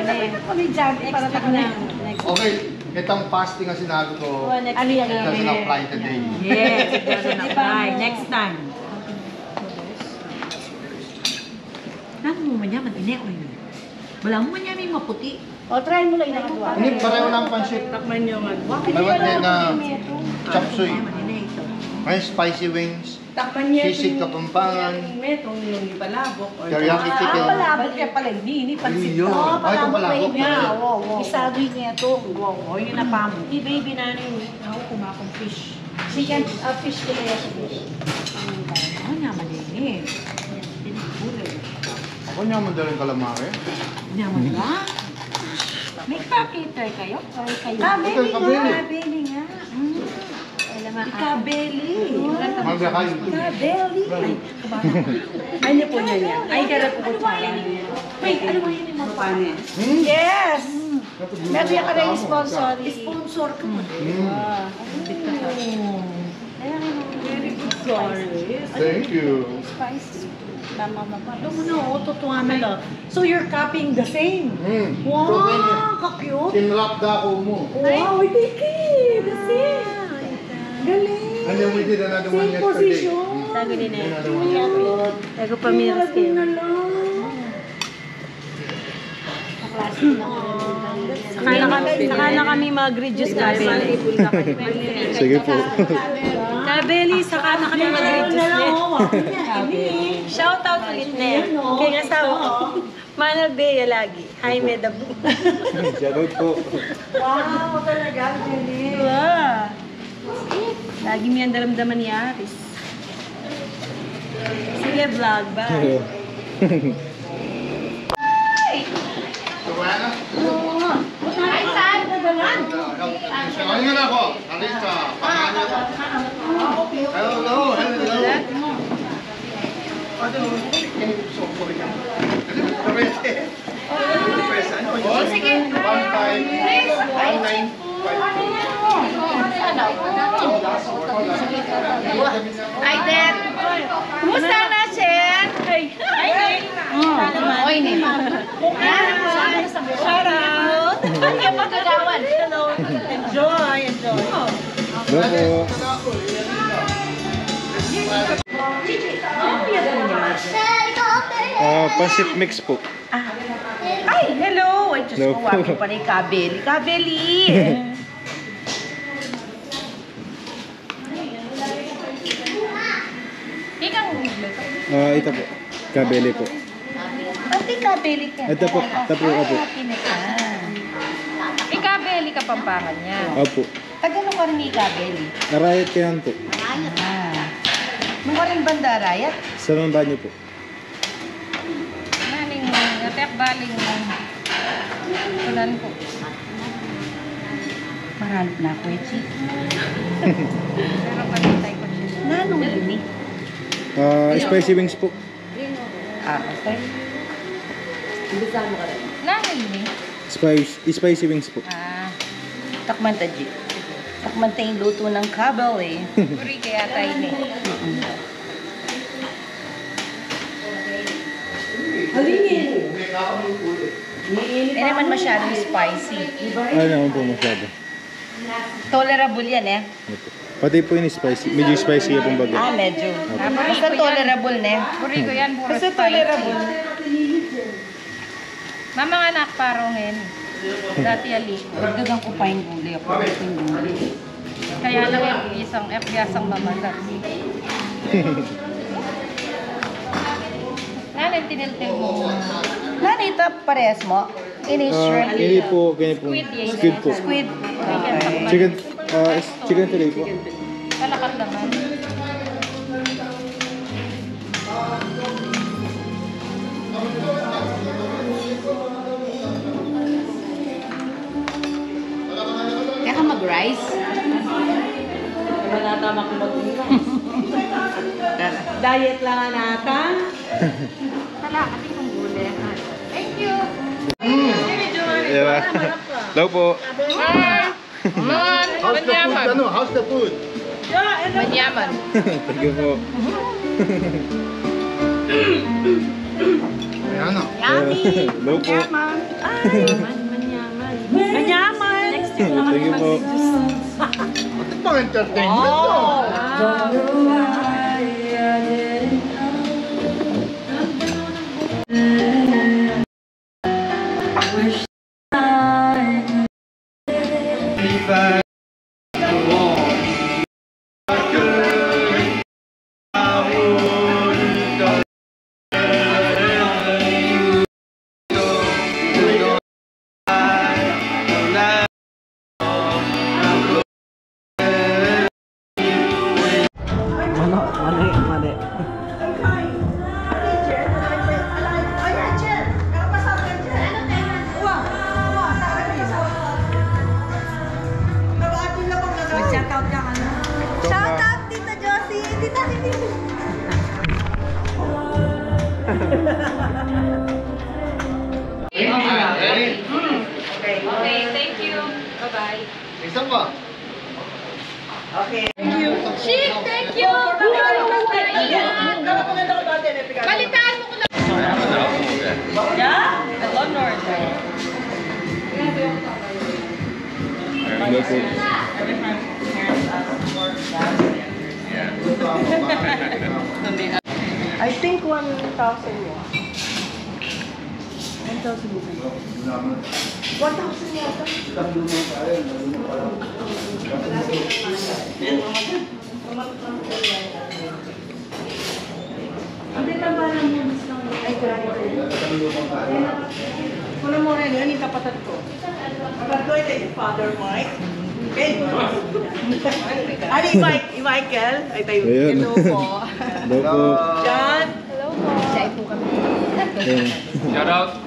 Kami dyan, para Next na. Okay, itong fasting ang sinabi ko. Ano yan? It doesn't apply today. Yes, it doesn't apply. Next time. Ano mo man yan? Matine o yun? Wala mo man yan may maputi. O, try mo lang yung nakagawa. Hindi, pareho lang pancit. Takman niyo man. May one din na chop suey. May spicy wings. Takman niya. Sisig Kapampangan. Metong yung palabok. Teriyaki chicken. Palabot kaya pala hindi pansit. Yun. Oo, Ay, itong palabot palabok. niya. Isabi niya ito. O, yun na pa mo. Di baby na rin. Ako kumakong fish. Chicken, fish kaya sa fish. Ano nga malini? Ako niya madaling calamari. Naman ba? May pa-cater kayo? Or kayo? Ito, kabeli. Kabeli nga. Kabeli. Magda kayo. Kabeli. Ay, niyo po niya niya. Ay, karap po siya. Wait, ano ba yun yung mga Yes! Nagyan ka na yung sponsor. Sponsor ka mo. Very good sorry. Thank you. Spicy. Tama na pa. Alam mo na, tutuwa na lang. So you're copying the same? Wow, ka-cute. Kinrap dako mo. Wow, Tiki! The same. Galing. And then we did another one Same yesterday. position. Tago din eh. Another one yesterday. Tago pa miras kayo. Na lang. Saka na kami mag-reduce kabeli. Sige po. Kabeli, saka na kami mag-reduce net. Shout out ulit na yan. Kaya nga sawa ko. Manal Bea lagi. Hi, Medabu. Shoutout po. Wow, talaga. Galing. Wow. Lagi mo yan daramdaman ni Aris. Sige, vlog. Bye. Ay, saan? Nadalan. Ayun na ako. Alisa. Hello, hello. Sige. 1559. Ay, Dad. Kumusta na, Chen? Ay, Oy, ni. Shout out. Ay, yung magagawan. Hello. Enjoy, enjoy. Hello po. Pancit mix po. Ay, hello. Ay, Diyos Hello ko, po. wagi pa rin kabeli. Kabeli. Ikaw, Ito po. Kabeli po. pati kabeli ka. Ito po. Ito po. Opo. Ikabeli ka pampangan niya. Opo. Tagalo ka rin ikabeli. Arayat kayan po. Mo ka rin banda, Rayat? Sa mga banyo po. Maning, natek baling tunan ko. Maralop na ako, Echi. Pero palitay ko siya. Nanong ini? Spicy wings po. Okay. Nanong ini? Spicy wings po. Takman ta, G. Takman ta yung luto ng kabel eh. Puri kaya tayo ni. Hindi naman masyadong spicy. Ay naman po masyado. Tolerable yan eh. Opo. Pati po yun spicy. Medyo spicy yung baga. Medyo. Basta tolerable na eh. Puri ko yan, puro Basta spicy. tolerable. Mama nga anak, parongin. Dati ali. Dagdagan ko pa yung gulay. Ako yung gulay. Kaya lang yung isang mamagat. Nanay, tiniltil mo. Nanita, parehas mo? Ini shrimp. Kini po. Squid yan. Squid po. Squid. Chicken. Chicken fillet po. Kalakat naman. Kaya ka mag-rice? Wala tama kung Diet lang nata. Kalakat yung gulay. Thank you. Diba? Hello po. How's the food? Ano? How's the food? Manyaman. Thank you po. Ayan o. Hello po. Manyaman. Next year naman. Thank you po. Ito pang entertainment to. Shout out, Tita Josie! Tita, Okay, thank you. Bye-bye. Isa pa. Okay. Thank you. Chic, thank you. Balitaan mo ko na. Yeah? Honor. Hello po. I think 1,000 yun. 1,000 yata. Hindi tama lang mo. Ay, wala mo rin yun, yung kapatid ko. Kapatid ko, ito yung father Mike. Okay. Ano yung Michael? Ay, tayo. Ayun. Hello po. Hello po. John. Hello po. Siya po kami. Shout out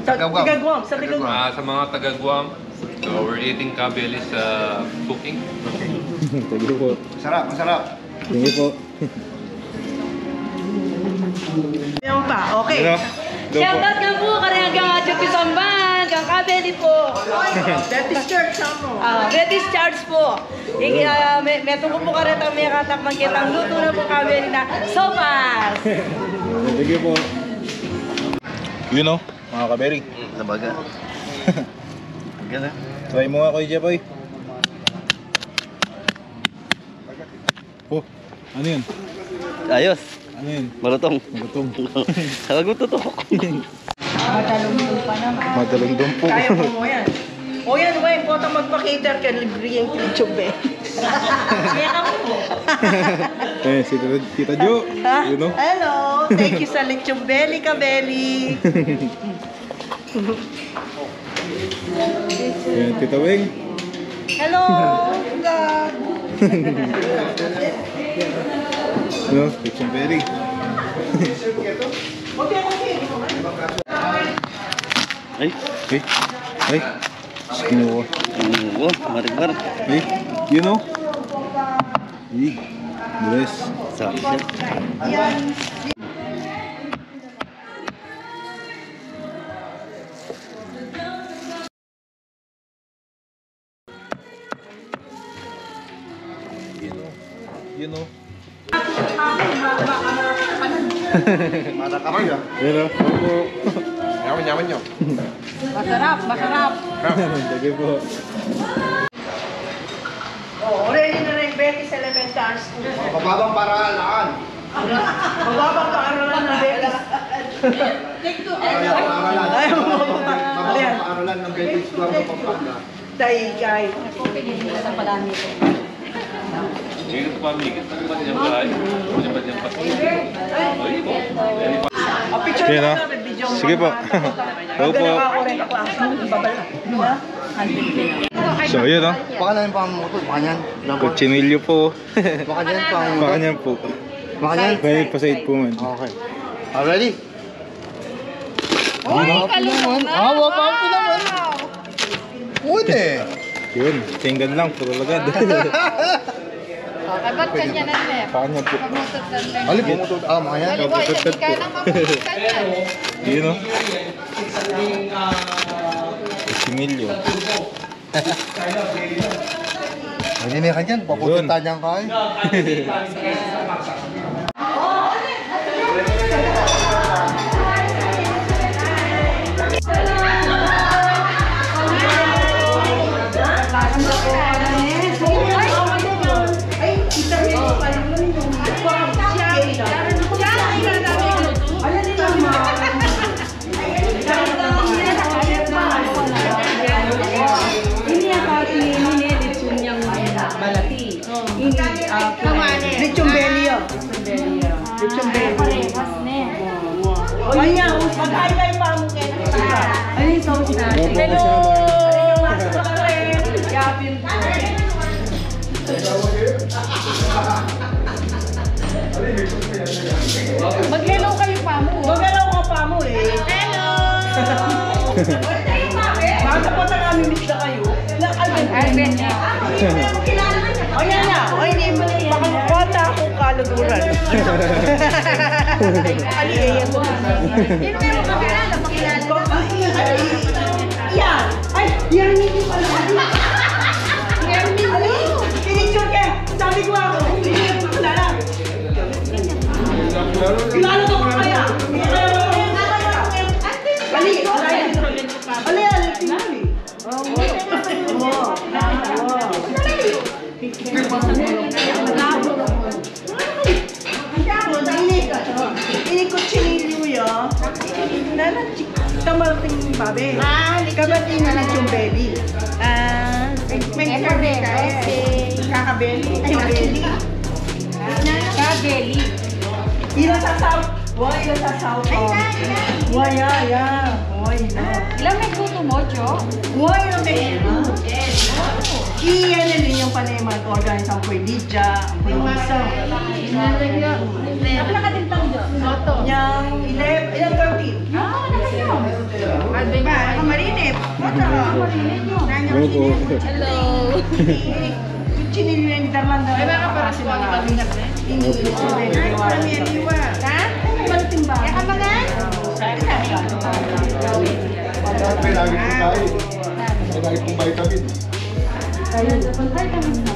Sa Tigagwam. Sa Tigagwam. sa mga taga Guam. So we're eating kabelis cooking. Thank you po. Masarap, masarap. Thank you po. Meron pa, okay. Hello. Hello po. Shoutout nga po, karang hanggang Chupi Samban, hanggang Kabeli po. Baptist Church, ano? Baptist Church po. Meto ko po karet ang may katakman kitang luto na po Kabeli na sopas. Thank you po. You know, mga kaberi. Nabaga. Ganda. Try mo nga Kuya Jepoy. Oh, ano yun? Ayos. Ano yun? Malutong. Malutong. Tawag mo tutok. Madalong dumpo. Kaya mo yan. O yan, Wayne, po ito magpa-cater ka, libre yung klitsog eh. Kaya ka po. Eh, si Tita Jo. Ha? You know? Hello, thank you sa lechong belly ka, belly. Ayan, Tita Weng. Hello, God. No, Kitchen Berry. Okay, okay. Ay. Hey, hey. Kinuha. Oh, marigmar. Hey, you know? Hey, bless. Sarap siya. You know? Mata ka rin. You know? Opo. Yaman nyo. Masarap, masarap. Thank you po. Oh, ready na rin, Betis Elementary School. Mababang paralan. Mababang paaralan ng Betis. Ayaw mo Mababang paralan ng Betis Club ng Pampanga. Taygay. Sa palami ko. Hindi ko pa migit. Ano ba niyang bahay? Ano ba niyang pati? A picture Sige, no? na namin, video. Sige po. Hello po. Ganda na ako rin ang klase. Babala. Ito, So, yun, no? Baka na yung pang-motor. Baka yan. Kutsinilyo po. Baka yan pang-motor. Baka niyan po. Baka yan. May pasahid po man. Okay. Ready? Awa pa ang naman. Pwede. Yun, tinggan lang, puro lagad. Kabat ka niya na left. Kanya po. Pamutot ka na. Ali, pumutot. Mga yan. Aliwa, hindi ka nang mamutot ka niya. Yun, no? Kutsinilyo. Hindi na ka dyan. Paputunta niyan ka eh. Lechon belly yun. Lechon belly. Ayan, mag-hi-hi pa mo kayo. Ano yung sauce natin? Hello! Yapin po. Mag-hello kayo pa mo. Mag-hello ka pa mo eh. Hello! Baka po na kami miss na kayo. Arben niya. Ayan na. Ay, baka kwata akong kaluguran. Ali, ayan mo. Sino kayo makakilala? Pakilala. Yan! Ay, yan hindi pala. Ali, pinicture ka. Sabi ko ako, hindi ko kilala. Kilala ko pa kaya. Ali, Ali, Ali. Ini kutsinilyo yo. Nana kamating babe. Kabating na yung belly. May sabi ka kakabeli. Ay, Kabeli. ila sasaw. Why ila sasaw? Why ya. Why na. Ilang may kuto mo, Jo? Why na may. Iyan na din yung panayman organize ang Lidja, ang Lisa. Kapila ka din tang, Jo? Soto. Yang 11, ilang 13. Arben niya. Marinip. Hello. Chinilyo yung Darlanda. Ay, baka para si mga kalingat na. Ha? Malating ba? Kaya ka ba nga? May lagi po tayo. May lagi pong vitamin.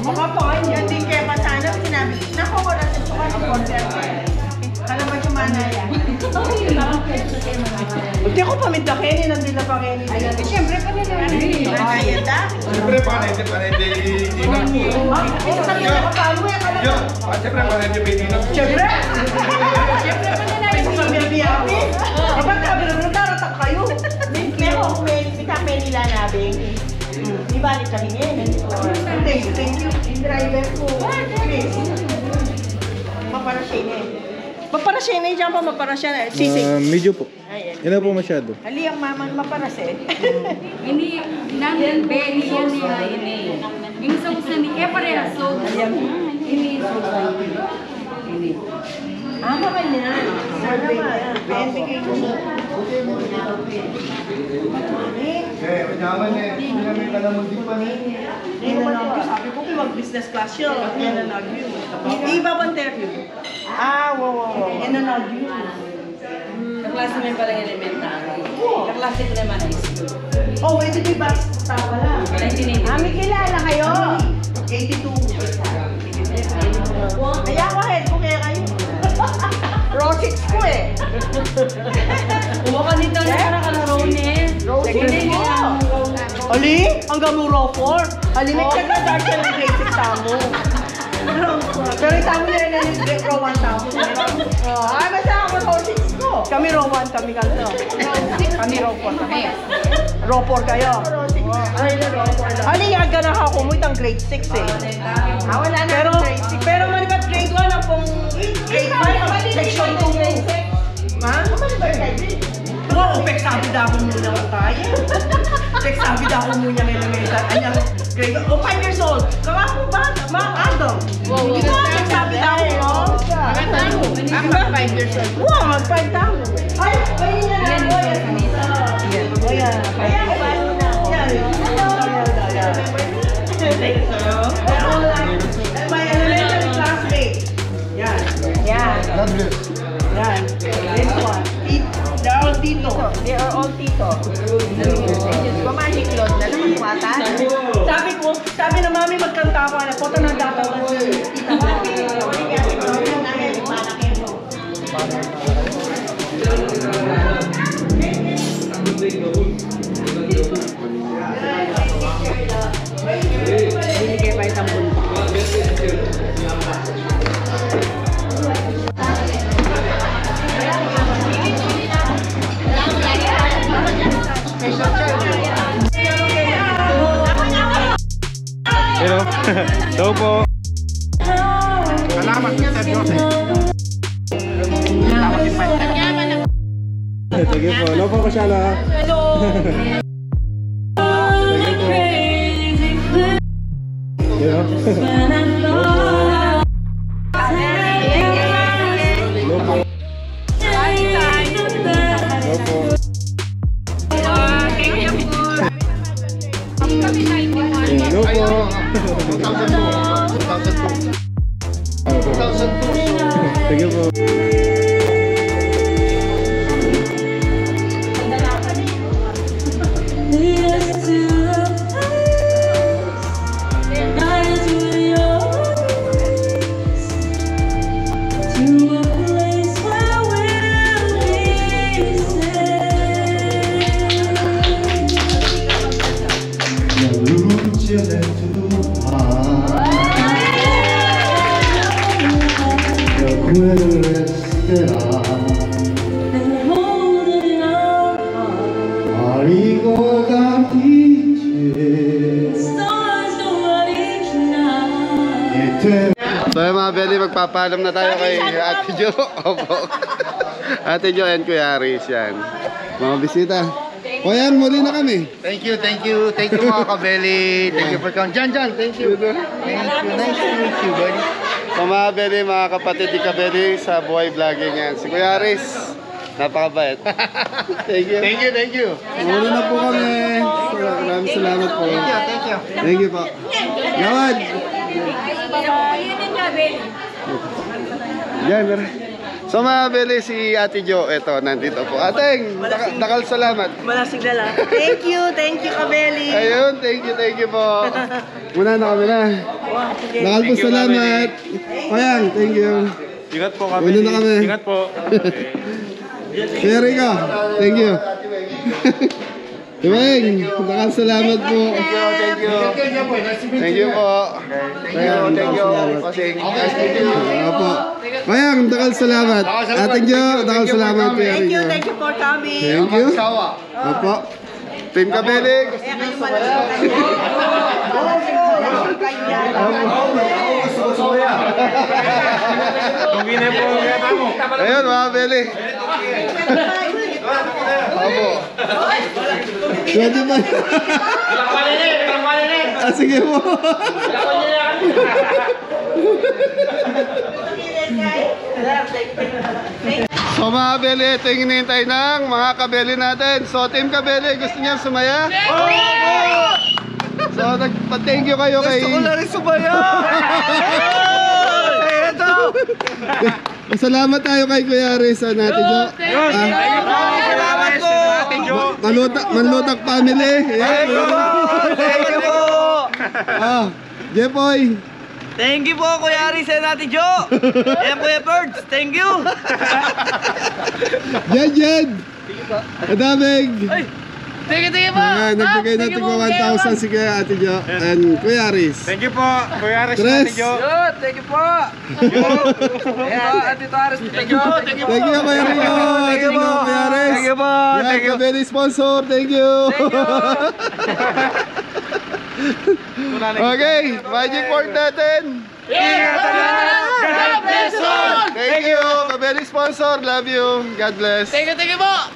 Baka po, hindi kaya pa sana sinabi. Naku, wala sa suka ng content. Kala ba yung manaya? Hindi ako paminta kayo, nandila pa kayo. Siyempre, pa nila. Ayan ta? Siyempre, panay-hindi tinang. Ito sabi na kapalo eh. Siyempre, panay-hindi tinang. Siyempre? Siyempre pa nila. Ito kami ang biyapi. Kapag sabi na nagdaratak kayo. Pero may kami nila namin. Di balik kami ngayon. Thank you. Yung driver ko. Chris. Maparasya na eh. Maparasya na eh. Diyan pa maparasya na. Sisig. Medyo po. Ayan. Yan na po masyado. Ali ang mama maparasya eh. Ini namin belly yan niya. Yung sauce ni parehas sauce. Ini sauce. Ini. Baka niya. Sana ba? Bibigay ko siya. Manyaman eh. May kalamundin pa eh. Sabi ko kung mag-business class siya. Yan ang nag-view. Iba pa interview. Wow. Yan ang nag-view. Kaklase mo yung parang elementary. Kaklase ko naman high school. Oh, ito di ba? Tama lang. 1980. May kilala kayo. 82. Kaya ako head ko kaya kayo. Rosix ko eh. Umuha nito na parang kalaro niya. Rosix ko. Ali, hanggang mo raw 4. Ali, may nag-start siya ng grade 6 tamo. Pero itamo nila na yung grade row 1 tamo. Ay, basta ako Rosix ko. Kami row 1, kami kanto. Kami row 4 kami. Row 4 kayo. Ali, yaga na ako mo itang grade 6 eh. Wala na pero, grade 6. Pero manibat grade 1 ang pong grade 5, section 2. Ma? Wow, upek sabi dapat muna tayo. Check sabi daw ko muna may lamesa. Anyang grade. Oh, 5 years old. Kaya po ba? Mga adult. Ito, check sabi daw ko. Ako 5 years old. Wow, mag-5 daw. Ay, pwede na lang. O yan. My elementary classmate. Yan. God bless. Yan. This one. They're all tito. They are all tito. Pamahic Lord na naman kuwatan. Sabi na mami magkanta ako. Foto na dapat ako. Tita mami. Binigay pa itang bunta. Hello. Hello po. Salamat niya sa Diyos. Sige po. Hello po, Kasyala. Hello. Sige po. So yung mga Beli, magpapaalam na tayo kay Ate Jo. Opo. Ate Jo and Kuya Aris yan. Mga bisita. Kuya, muli na kami. Thank you mga kabeli. Thank you for coming. Jan, thank you. Nice to meet you, buddy. So mga Beli, mga kapatid ni Kabeli sa buhay vlogging yan. Si Kuya Aris, napakabait. Thank you. Muli na po kami. Maraming salamat po. Thank you po. Gawad. Yan, meron. So mga Beli, si Ate Jo, eto, nandito po. Ateng, nakal salamat. Malasig na lang. Thank you, Kabeli. Ayun, thank you po. Muna na kami na. Nakal po salamat. Oyang, thank you. Ingat po kami. Muna na kami. Ingat po. Kuya Rico, thank you. Iweng, nakal salamat po. Thank you. Thank you po. Thank you. Kasing nice to meet you. Opo. Oyang, nakal salamat. Ating Jo, nakal salamat. Kuya Thank you Rico. for coming. Thank you. Opo. Team Kabeli. Tungin po mo. Ayun, mga Beli. Opo. Pwede ba? Sige po. So mga Beli, ito yung hinihintay ng mga Kabeli natin. So Team Kabeli, gusto niyo sumaya? So nagpa-thank you kayo kay... Gusto ko na rin sumaya! Salamat tayo kay Kuya Aris at Ate Jo. Salamat po! Manlutak family. Thank you po! Jepoy. Thank you po, Kuya Aris and Ate Jo! And Kuya Birds, thank you! Jed! Adamig! Thank you po! Nagbigay natin po 1,000 si Kuya Ate Jo and Kuya Aris. Thank you po. Kuya Aris Tres. Ate Jo. Thank you po! Ate Aris, thank you! Thank you Kuya Rico. Thank you po Kuya Aris. Thank you po! Yan, Kabeli sponsor. Thank you. Okay, magic board natin. God bless all! Thank you. Kabeli sponsor. Love you. God bless. Thank you po!